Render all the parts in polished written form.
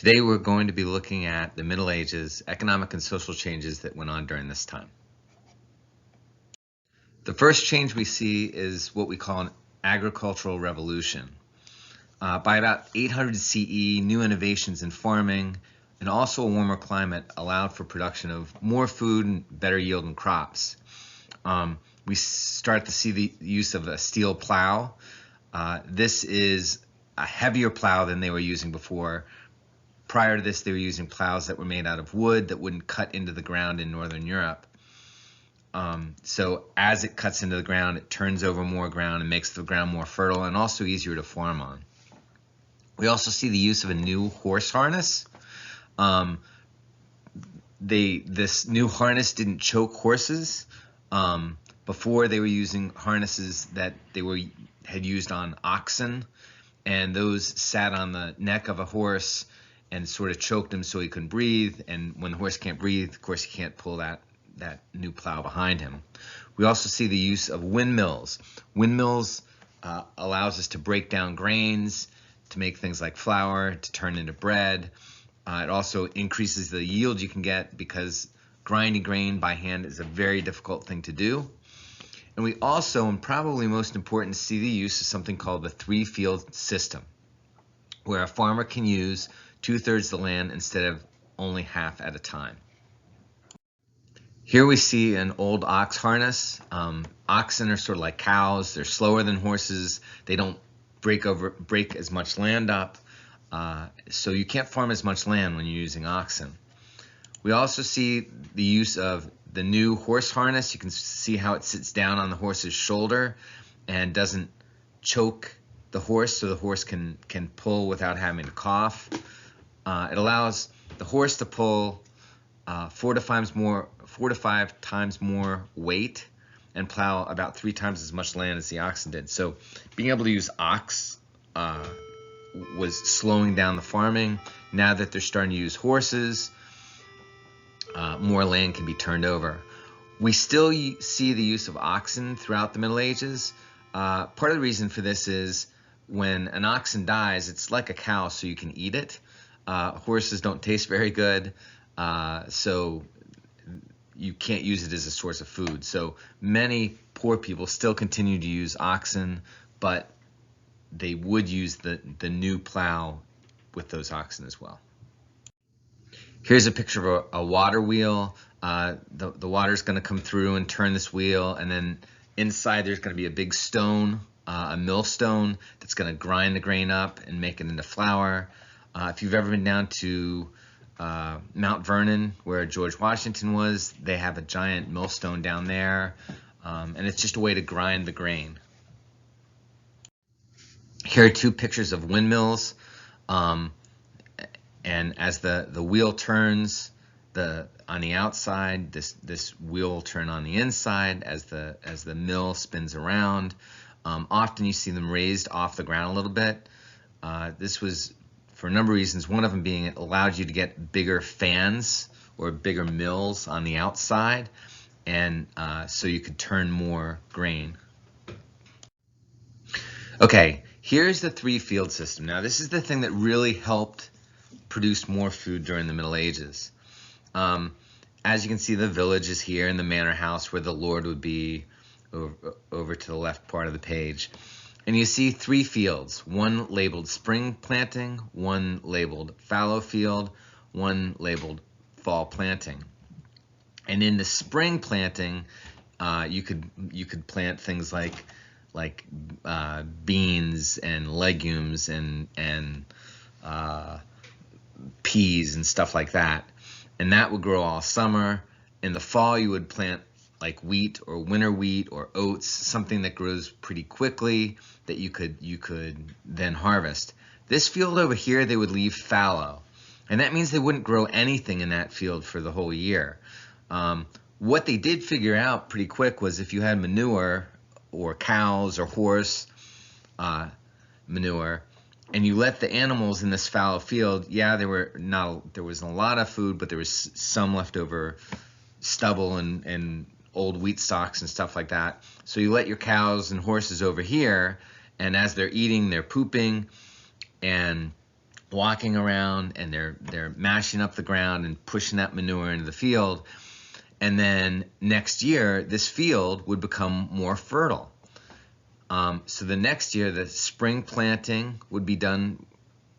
Today we're going to be looking at the Middle Ages, economic and social changes that went on during this time. The first change we see is what we call an agricultural revolution. By about 800 CE, new innovations in farming and also a warmer climate allowed for production of more food and better yielding crops. We start to see the use of a steel plow. This is a heavier plow than they were using before. Prior to this, they were using plows that were made out of wood that wouldn't cut into the ground in Northern Europe. So as it cuts into the ground, it turns over more ground and makes the ground more fertile and also easier to farm on. We also see the use of a new horse harness. This new harness didn't choke horses. Before, they were using harnesses that they had used on oxen, and those sat on the neck of a horse and sort of choked him so he couldn't breathe. And when the horse can't breathe, of course, he can't pull that new plow behind him. We also see the use of windmills. Windmills allows us to break down grains, to make things like flour, to turn into bread. It also increases the yield you can get because grinding grain by hand is a very difficult thing to do. And we also, and probably most important, see the use of something called the three-field system, where a farmer can use 2/3 of the land instead of only half at a time. Here we see an old ox harness. Oxen are sort of like cows. They're slower than horses. They don't break as much land up. So you can't farm as much land when you're using oxen. We also see the use of the new horse harness. You can see how it sits down on the horse's shoulder and doesn't choke the horse, so the horse can pull without having to cough. It allows the horse to pull 4 to 5 times more weight and plow about 3 times as much land as the oxen did. So being able to use ox was slowing down the farming. Now that they're starting to use horses, more land can be turned over. We still see the use of oxen throughout the Middle Ages. Part of the reason for this is when an oxen dies, it's like a cow, so you can eat it. Horses don't taste very good, so you can't use it as a source of food. So many poor people still continue to use oxen, but they would use the new plow with those oxen as well. Here's a picture of a water wheel. The water is going to come through and turn this wheel, and then inside there's going to be a big stone, a millstone, that's going to grind the grain up and make it into flour. If you've ever been down to Mount Vernon, where George Washington was, they have a giant millstone down there, and it's just a way to grind the grain. Here are 2 pictures of windmills, and as the wheel turns on the outside, this wheel will turn on the inside as the mill spins around. Often you see them raised off the ground a little bit. This was for a number of reasons, one of them being it allowed you to get bigger fans or bigger mills on the outside, and so you could turn more grain. Okay, here's the 3-field system. Now this is the thing that really helped produce more food during the Middle Ages. As you can see, the village is here in the manor house where the Lord would be over to the left part of the page. And you see 3 fields, one labeled spring planting, one labeled fallow field, one labeled fall planting. And in the spring planting, you could plant things like beans and legumes and peas and stuff like that. And that would grow all summer. In the fall, you would plant like wheat or winter wheat or oats, something that grows pretty quickly that you could then harvest. This field over here, they would leave fallow. And that means they wouldn't grow anything in that field for the whole year. What they did figure out pretty quick was if you had manure or cows or horse manure, and you let the animals in this fallow field, yeah, there wasn't a lot of food, but there was some leftover stubble and old wheat stalks and stuff like that. So you let your cows and horses over here, and as they're eating, they're pooping, and walking around and they're mashing up the ground and pushing that manure into the field. And then next year, this field would become more fertile. So the next year, the spring planting would be done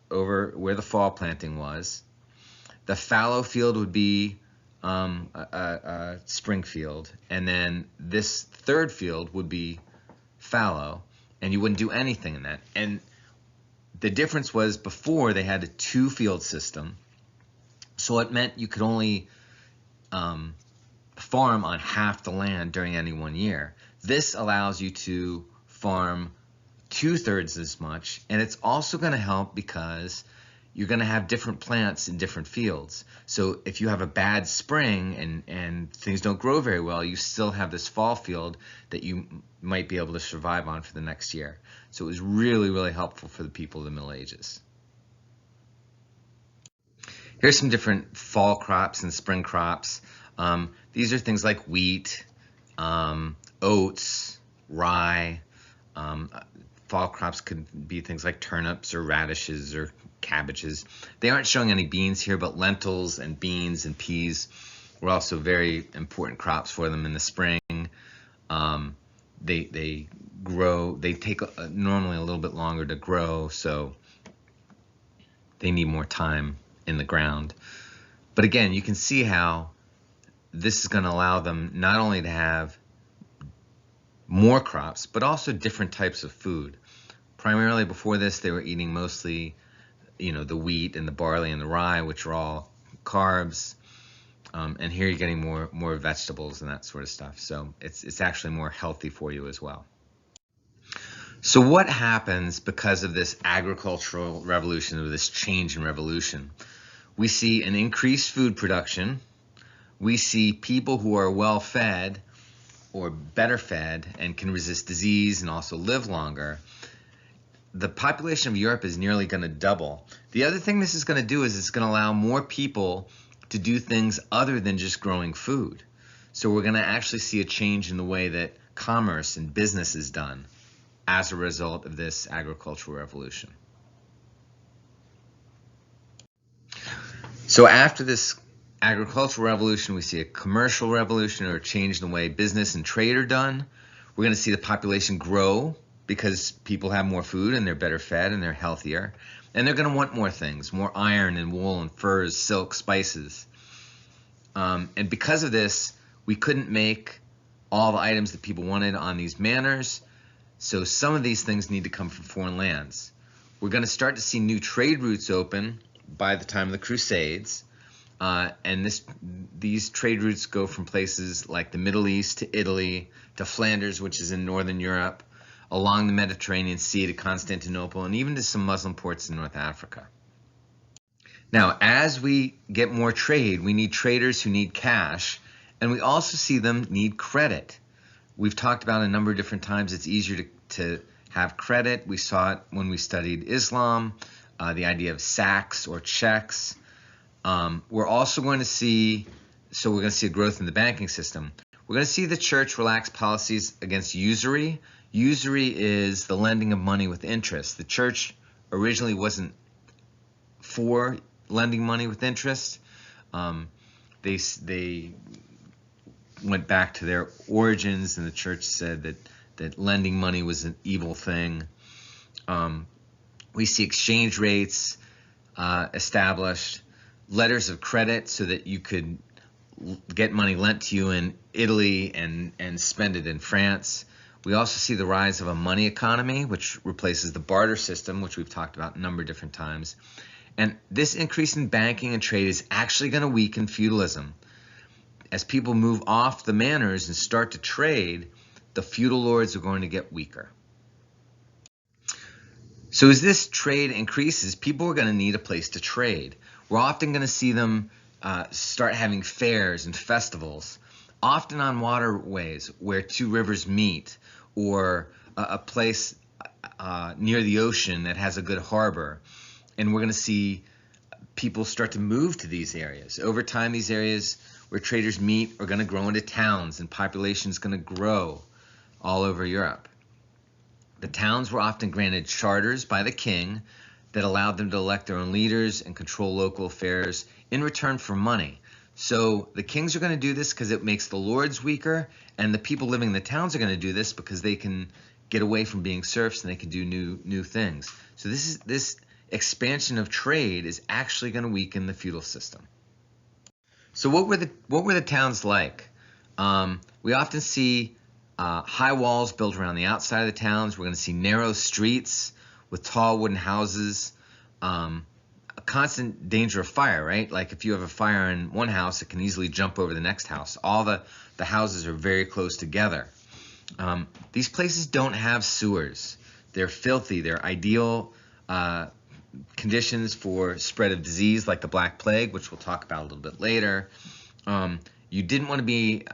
over where the fall planting was. The fallow field would be a spring field. And then this third field would be fallow. And you wouldn't do anything in that. And the difference was before they had a 2-field system. So it meant you could only farm on half the land during any one year. This allows you to farm 2/3 as much, and it's also going to help because you're going to have different plants in different fields. So if you have a bad spring and things don't grow very well, you still have this fall field that you might be able to survive on for the next year. So it was really, really helpful for the people of the Middle Ages. Here's some different fall crops and spring crops. These are things like wheat, oats, rye. Fall crops could be things like turnips or radishes or cabbages. They aren't showing any beans here, but lentils and beans and peas were also very important crops for them in the spring. They grow, they take normally a little bit longer to grow, so they need more time in the ground. But again, you can see how this is going to allow them not only to have more crops, but also different types of food. Primarily before this, they were eating mostly, the wheat and the barley and the rye, which are all carbs. And here you're getting more vegetables and that sort of stuff. So it's actually more healthy for you as well. So what happens because of this agricultural revolution, or this change in revolution? We see an increased food production. We see people who are well fed or better fed and can resist disease and also live longer. The population of Europe is nearly going to double. The other thing this is going to do is it's going to allow more people to do things other than just growing food. So we're going to actually see a change in the way that commerce and business is done as a result of this agricultural revolution. So after this agricultural revolution, we see a commercial revolution, or a change in the way business and trade are done. We're going to see the population grow because people have more food and they're better fed and they're healthier. And they're going to want more things, more iron and wool and furs, silk, spices. And because of this, we couldn't make all the items that people wanted on these manors. So some of these things need to come from foreign lands. We're going to start to see new trade routes open by the time of the Crusades. And these trade routes go from places like the Middle East to Italy, to Flanders, which is in northern Europe, along the Mediterranean Sea to Constantinople, and even to some Muslim ports in North Africa. Now, as we get more trade, we need traders who need cash, and we also see them need credit. We've talked about a number of different times it's easier to have credit. We saw it when we studied Islam, the idea of sacks or checks. We're also going to see, we're going to see a growth in the banking system. We're going to see the church relax policies against usury. Usury is the lending of money with interest. The church originally wasn't for lending money with interest. They went back to their origins, and the church said that lending money was an evil thing. We see exchange rates established, letters of credit so that you could get money lent to you in Italy and spend it in France. We also see the rise of a money economy, which replaces the barter system, which we've talked about a number of different times. And this increase in banking and trade is actually going to weaken feudalism. As people move off the manors and start to trade, the feudal lords are going to get weaker. So as this trade increases, people are going to need a place to trade. We're often going to see them start having fairs and festivals, often on waterways where two rivers meet, or a place near the ocean that has a good harbor. And we're going to see people start to move to these areas. Over time, these areas where traders meet are going to grow into towns, and population is going to grow all over Europe. The towns were often granted charters by the king that allowed them to elect their own leaders and control local affairs in return for money. So the kings are going to do this because it makes the lords weaker, and the people living in the towns are going to do this because they can get away from being serfs and they can do new things. So this expansion of trade is actually going to weaken the feudal system. So what were the towns like? We often see high walls built around the outside of the towns. We're going to see narrow streets with tall wooden houses. A constant danger of fire, right? Like if you have a fire in one house, it can easily jump over the next house. All the houses are very close together. These places don't have sewers. They're filthy. They're ideal conditions for spread of disease like the Black Plague, which we'll talk about a little bit later. You didn't want to be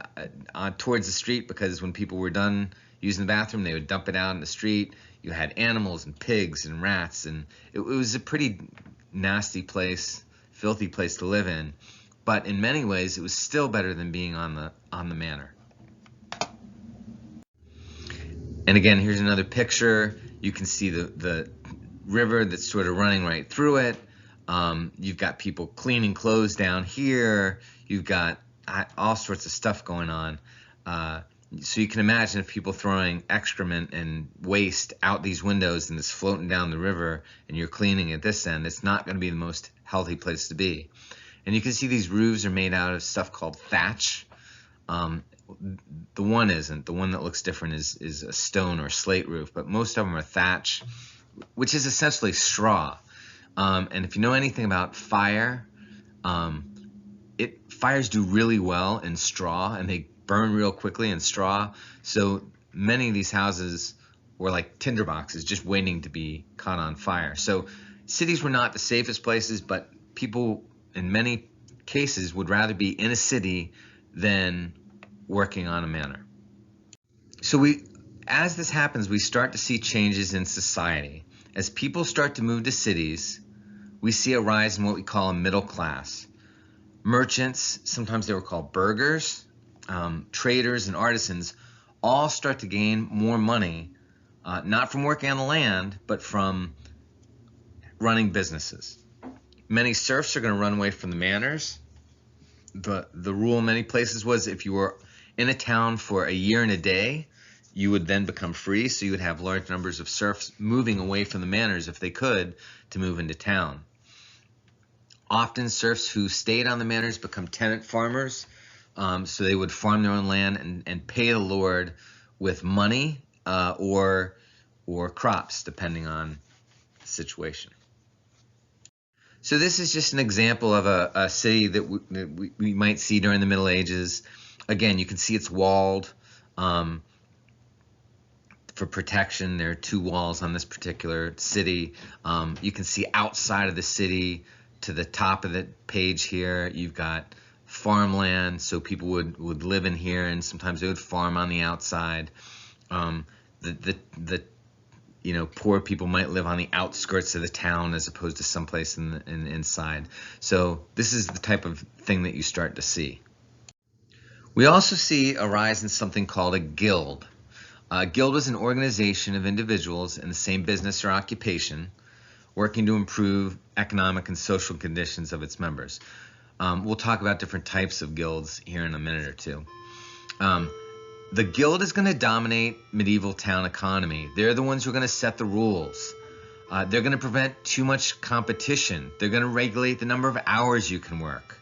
towards the street because when people were done using the bathroom, they would dump it out in the street. You had animals and pigs and rats, and it was a pretty nasty place, filthy place to live in. But in many ways, it was still better than being on the manor. And again, here's another picture. You can see the river that's sort of running right through it. You've got people cleaning clothes down here. You've got all sorts of stuff going on. So you can imagine if people throwing excrement and waste out these windows and it's floating down the river and you're cleaning at this end, it's not going to be the most healthy place to be. And you can see these roofs are made out of stuff called thatch. The one isn't. The one that looks different is a stone or slate roof, but most of them are thatch, which is essentially straw. And if you know anything about fire, fires do really well in straw, and they burn real quickly in straw. So many of these houses were like tinder boxes just waiting to be caught on fire. So cities were not the safest places, but people in many cases would rather be in a city than working on a manor. So as this happens, we start to see changes in society. As people start to move to cities, we see a rise in what we call a middle class. Merchants, sometimes they were called burghers, traders and artisans, all start to gain more money, not from working on the land, but from running businesses. Many serfs are going to run away from the manors. The rule in many places was if you were in a town for a year and a day, you would then become free, so you would have large numbers of serfs moving away from the manors if they could to move into town. Often serfs who stayed on the manors become tenant farmers, so they would farm their own land and pay the lord with money or crops, depending on the situation. So this is just an example of a city that we might see during the Middle Ages. Again, you can see it's walled. For protection, there are 2 walls on this particular city. You can see outside of the city to the top of the page here, you've got farmland, so people would live in here, and sometimes they would farm on the outside. Poor people might live on the outskirts of the town as opposed to someplace in the inside. So this is the type of thing that you start to see. We also see a rise in something called a guild. A guild was an organization of individuals in the same business or occupation working to improve economic and social conditions of its members. We'll talk about different types of guilds here in a minute or two. The guild is going to dominate medieval town economy. They're the ones who are going to set the rules. They're going to prevent too much competition. They're going to regulate the number of hours you can work.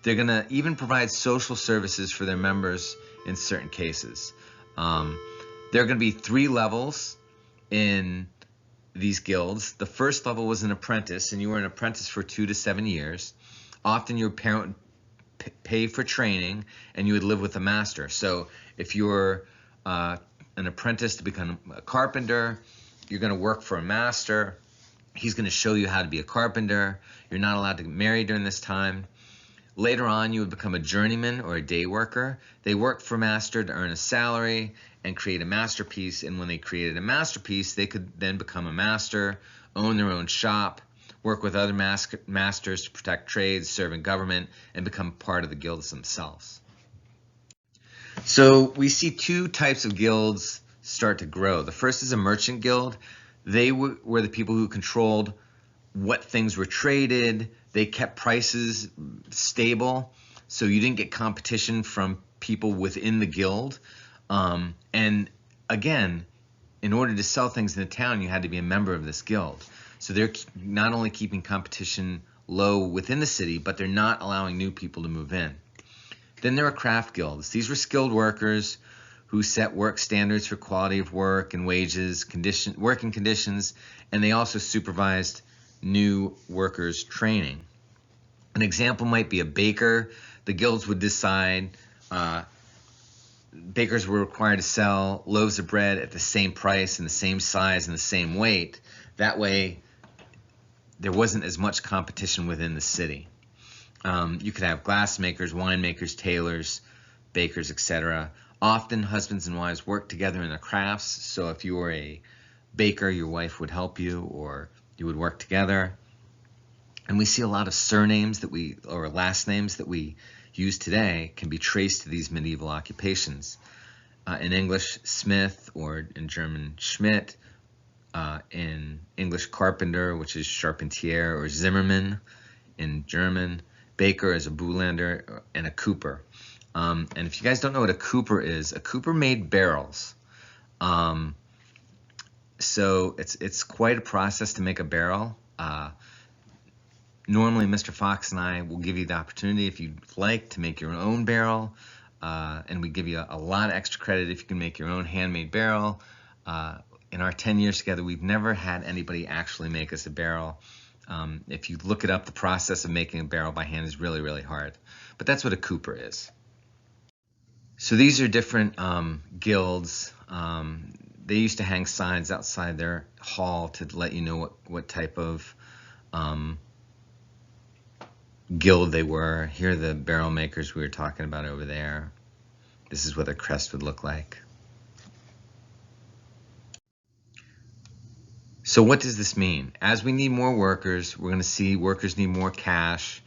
They're going to even provide social services for their members in certain cases. There are going to be 3 levels in these guilds. The first level was an apprentice, and you were an apprentice for 2 to 7 years. Often your parent would pay for training, and you would live with a master. So if you're an apprentice to become a carpenter, you're going to work for a master. He's going to show you how to be a carpenter. You're not allowed to get married during this time. Later on, you would become a journeyman or a day worker. They worked for master to earn a salary and create a masterpiece. And when they created a masterpiece, they could then become a master, own their own shop, work with other masters to protect trades, serve in government, and become part of the guilds themselves. So we see 2 types of guilds start to grow. The first is a merchant guild. They were the people who controlled what things were traded. They kept prices stable, so you didn't get competition from people within the guild. And again, in order to sell things in the town, you had to be a member of this guild. So they're not only keeping competition low within the city, but they're not allowing new people to move in. Then there are craft guilds. These were skilled workers who set work standards for quality of work and wages, working conditions, and they also supervised new workers' training. An example might be a baker. The guilds would decide bakers were required to sell loaves of bread at the same price and the same size and the same weight. That way, there wasn't as much competition within the city. You could have glassmakers, winemakers, tailors, bakers, etc. Often husbands and wives worked together in the crafts. So if you were a baker, your wife would help you, or you would work together. And we see a lot of surnames or last names that we use today can be traced to these medieval occupations. In English, Smith, or in German, Schmidt. In English, carpenter, which is charpentier, or Zimmermann in German. Baker is a Buhlander, and a cooper. And if you guys don't know what a cooper is, a cooper made barrels. So it's quite a process to make a barrel. Normally, Mr. Fox and I will give you the opportunity, if you'd like, to make your own barrel. And we give you a lot of extra credit if you can make your own handmade barrel. In our 10 years together, we've never had anybody actually make us a barrel. If you look it up, the process of making a barrel by hand is really, really hard. But that's what a cooper is. So these are different guilds. They used to hang signs outside their hall to let you know what type of guild they were. Here are the barrel makers we were talking about over there. This is what their crest would look like. So what does this mean? As we need more workers, we're going to see workers need more cash.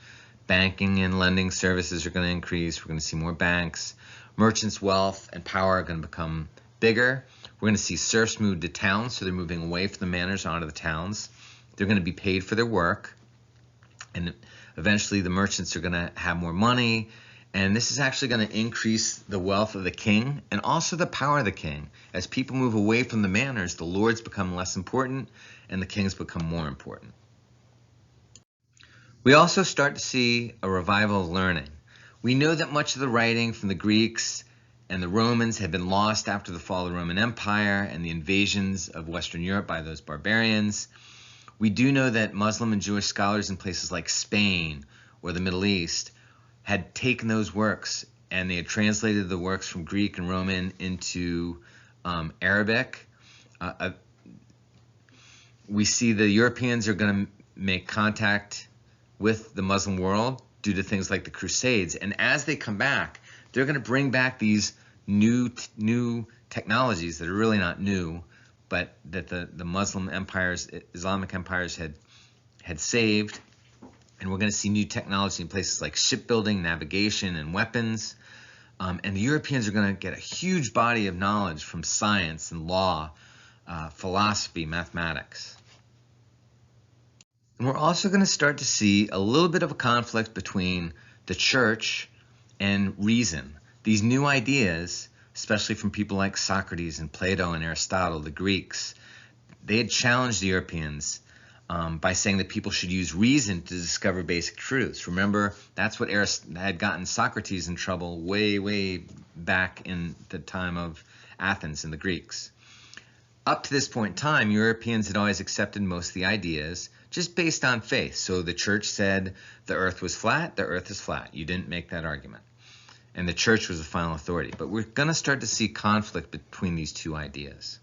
Banking and lending services are going to increase. We're going to see more banks. Merchants' wealth and power are going to become bigger. We're going to see serfs move to towns, so they're moving away from the manors onto the towns. They're going to be paid for their work. And eventually the merchants are going to have more money. And this is actually going to increase the wealth of the king and also the power of the king. As people move away from the manors, the lords become less important and the kings become more important. We also start to see a revival of learning. We know that much of the writing from the Greeks and the Romans had been lost after the fall of the Roman Empire and the invasions of Western Europe by those barbarians. We do know that Muslim and Jewish scholars in places like Spain or the Middle East had taken those works and they had translated the works from Greek and Roman into Arabic. We see the Europeans are going to make contact with the Muslim world due to things like the Crusades. And as they come back, they're going to bring back these new technologies that are really not new, but that the Muslim empires, Islamic empires had saved. And we're going to see new technology in places like shipbuilding, navigation, and weapons. And the Europeans are going to get a huge body of knowledge from science and law, philosophy, mathematics. And we're also going to start to see a little bit of a conflict between the church and reason. These new ideas, especially from people like Socrates and Plato and Aristotle, the Greeks, they had challenged the Europeans by saying that people should use reason to discover basic truths. Remember, that's what had gotten Socrates in trouble way back in the time of Athens and the Greeks. Up to this point in time, Europeans had always accepted most of the ideas just based on faith. So the church said the earth was flat, the earth is flat. You didn't make that argument. And the church was the final authority. But we're going to start to see conflict between these two ideas.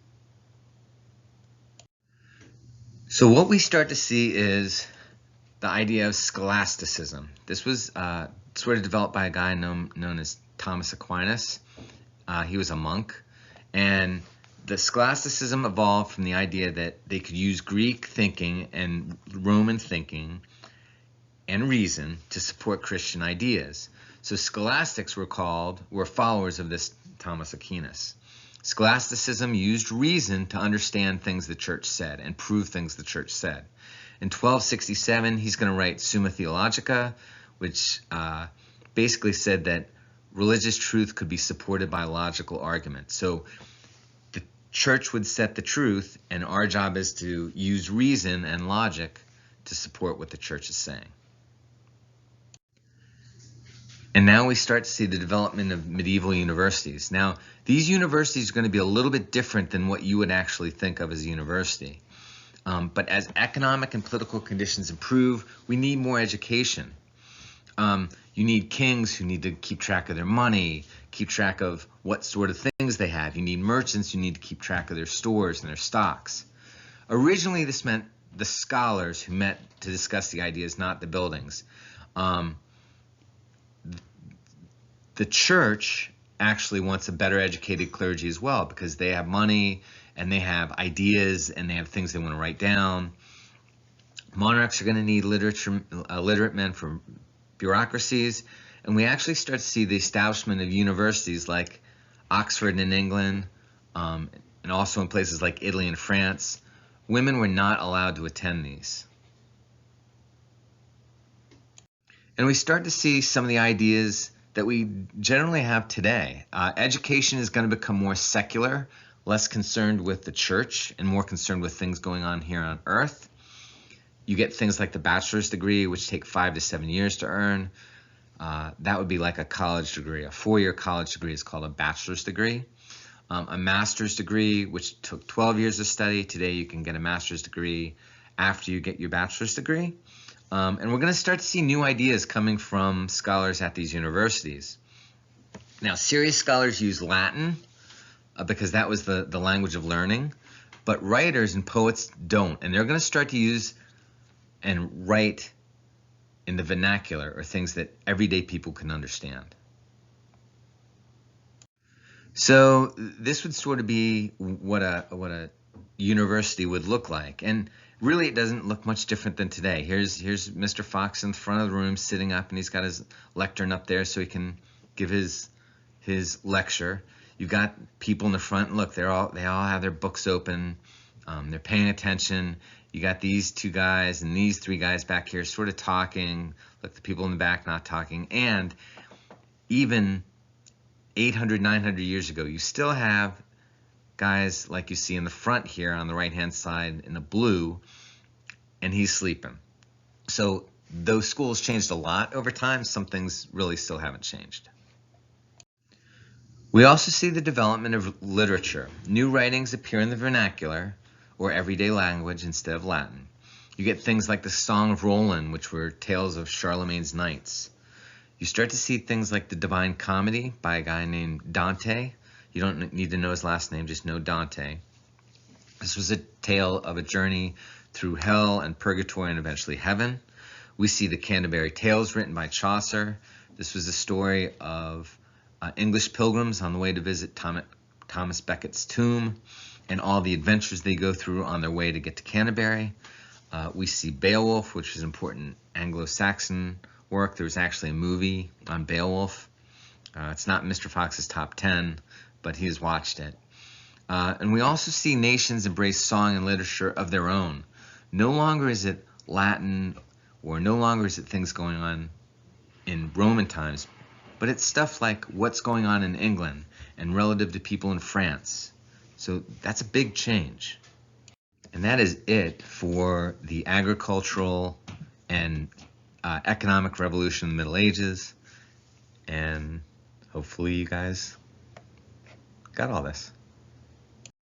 So what we start to see is the idea of scholasticism. This was sort of developed by a guy known as Thomas Aquinas. He was a monk. And the scholasticism evolved from the idea that they could use Greek thinking and Roman thinking and reason to support Christian ideas. So scholastics were followers of this Thomas Aquinas. Scholasticism used reason to understand things the church said and prove things the church said. In 1267, he's going to write Summa Theologica, which basically said that religious truth could be supported by logical argument. So the church would set the truth, and our job is to use reason and logic to support what the church is saying. And now we start to see the development of medieval universities. Now, these universities are going to be a little bit different than what you would actually think of as a university. But as economic and political conditions improve, we need more education. You need kings who need to keep track of their money, keep track of what sort of things they have. You need merchants who need to keep track of their stores and their stocks. Originally, this meant the scholars who met to discuss the ideas, not the buildings. The church actually wants a better educated clergy as well, because they have money and they have ideas and they have things they want to write down. Monarchs are going to need literate men from bureaucracies, and we actually start to see the establishment of universities like Oxford in England, and also in places like Italy and France. Women were not allowed to attend these. And we start to see some of the ideas that we generally have today. Education is going to become more secular, less concerned with the church, and more concerned with things going on here on earth. You get things like the bachelor's degree, which take 5 to 7 years to earn. That would be like a college degree. A 4-year college degree is called a bachelor's degree. A master's degree, which took 12 years of study. Today you can get a master's degree after you get your bachelor's degree. And we're going to start to see new ideas coming from scholars at these universities. Now, serious scholars use Latin because that was the language of learning, but writers and poets don't. And they're going to start to use and write in the vernacular, or things that everyday people can understand. So this would sort of be what a university would look like. And really, it doesn't look much different than today. Here's Mr. Fox in the front of the room sitting up, and he's got his lectern up there so he can give his lecture. You've got people in the front. Look, they all have their books open. They're paying attention. You got these 2 guys and these 3 guys back here sort of talking. Look, the people in the back not talking. And even 800, 900 years ago, you still have guys like you see in the front here on the right-hand side in the blue, and he's sleeping. So those schools changed a lot over time. Some things really still haven't changed. We also see the development of literature. New writings appear in the vernacular or everyday language instead of Latin. You get things like the Song of Roland, which were tales of Charlemagne's knights. You start to see things like the Divine Comedy by a guy named Dante. You don't need to know his last name, just know Dante. This was a tale of a journey through hell and purgatory and eventually heaven. We see the Canterbury Tales written by Chaucer. This was a story of English pilgrims on the way to visit Thomas Becket's tomb and all the adventures they go through on their way to get to Canterbury. We see Beowulf, which is important Anglo-Saxon work. There was actually a movie on Beowulf. It's not Mr. Fox's top 10, but he has watched it. And we also see nations embrace song and literature of their own. No longer is it Latin, or no longer is it things going on in Roman times, but it's stuff like what's going on in England and relative to people in France. So that's a big change. And that is it for the agricultural and economic revolution in the Middle Ages. And hopefully you guys got all this.